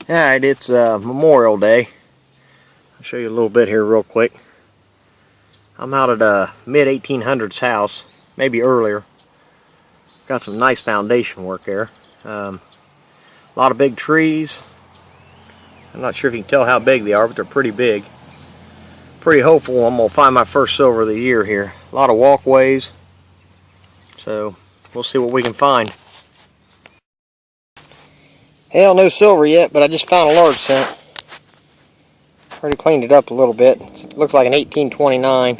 Alright, it's Memorial Day. I'll show you a little bit here real quick. I'm out at a mid-1800s house, maybe earlier. Got some nice foundation work there. A lot of big trees. I'm not sure if you can tell how big they are, but they're pretty big. Pretty hopeful I'm going to find my first silver of the year here. A lot of walkways. So, we'll see what we can find. Hell, no silver yet, but I just found a large cent. Already cleaned it up a little bit. It looks like an 1829.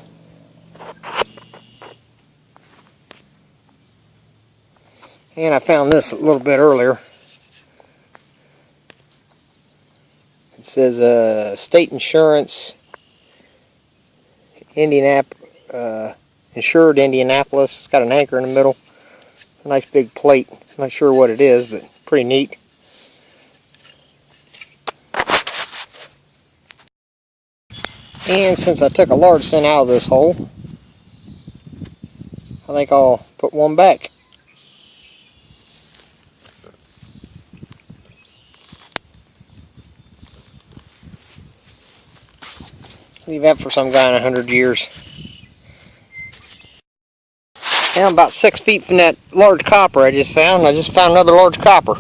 And I found this a little bit earlier. It says state insurance, insured Indianapolis. It's got an anchor in the middle. It's a nice big plate. I'm not sure what it is, but pretty neat. And since I took a large cent out of this hole, I think I'll put one back. Leave that for some guy in 100 years. Now I'm about 6 feet from that large copper I just found. I just found another large copper.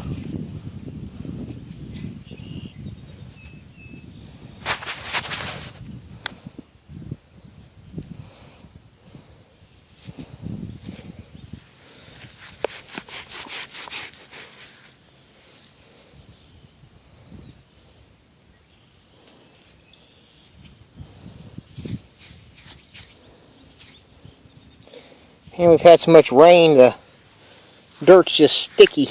And we've had so much rain, the dirt's just sticky.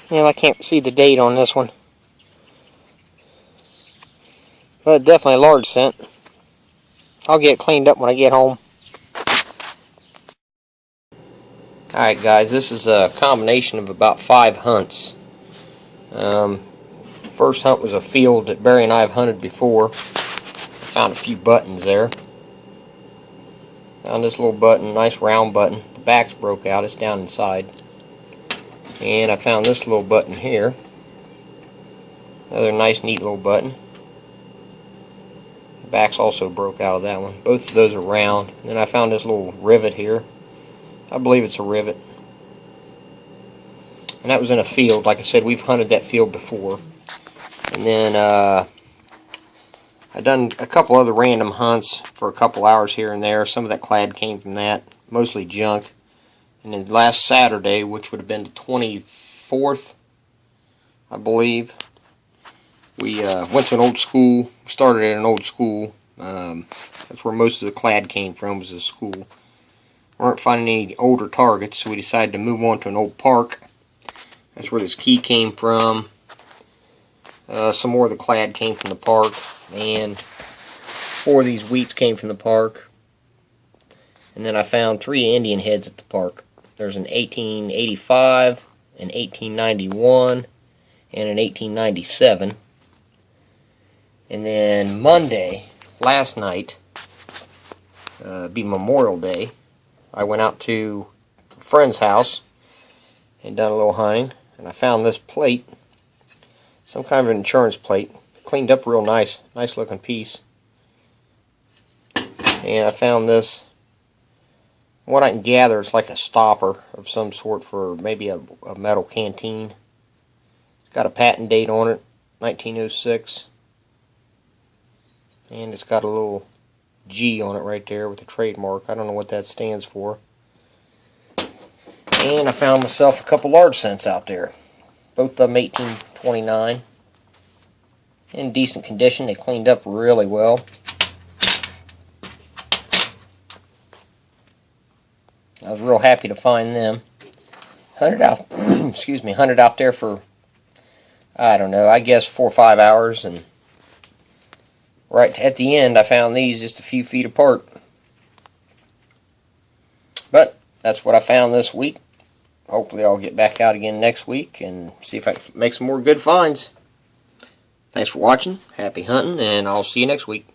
And I can't see the date on this one. But definitely a large cent. I'll get it cleaned up when I get home. Alright guys, this is a combination of about 5 hunts. First hunt was a field that Barry and I have hunted before. Found a few buttons there. Found this little button, nice round button. The back's broke out, it's down inside. And I found this little button here. Another nice neat little button. The back's also broke out of that one. Both of those are round. And then I found this little rivet here. I believe it's a rivet. And that was in a field. Like I said, we've hunted that field before. And then I've done a couple other random hunts for a couple hours here and there. Some of that clad came from that. Mostly junk. And then last Saturday, which would have been the 24th, I believe, we went to an old school. Started at an old school. That's where most of the clad came from, was the school. Weren't finding any older targets, so we decided to move on to an old park. That's where this key came from. Some more of the clad came from the park, and 4 of these wheats came from the park. And then I found 3 Indian heads at the park. There's an 1885, an 1891, and an 1897. And then Monday, last night, be Memorial Day, I went out to a friend's house and done a little hunting, and I found this plate, some kind of an insurance plate, cleaned up real nice, nice looking piece. And I found this, what I can gather is like a stopper of some sort for maybe a metal canteen. It's got a patent date on it, 1906, and it's got a little G on it right there with the trademark. I don't know what that stands for. And I found myself a couple large cents out there. Both of them 1829. In decent condition. They cleaned up really well. I was real happy to find them. Hunted out excuse me, hunted out there for, I don't know, I guess 4 or 5 hours, and right at the end, I found these just a few feet apart. But that's what I found this week. Hopefully I'll get back out again next week and see if I can make some more good finds. Thanks for watching. Happy hunting, and I'll see you next week.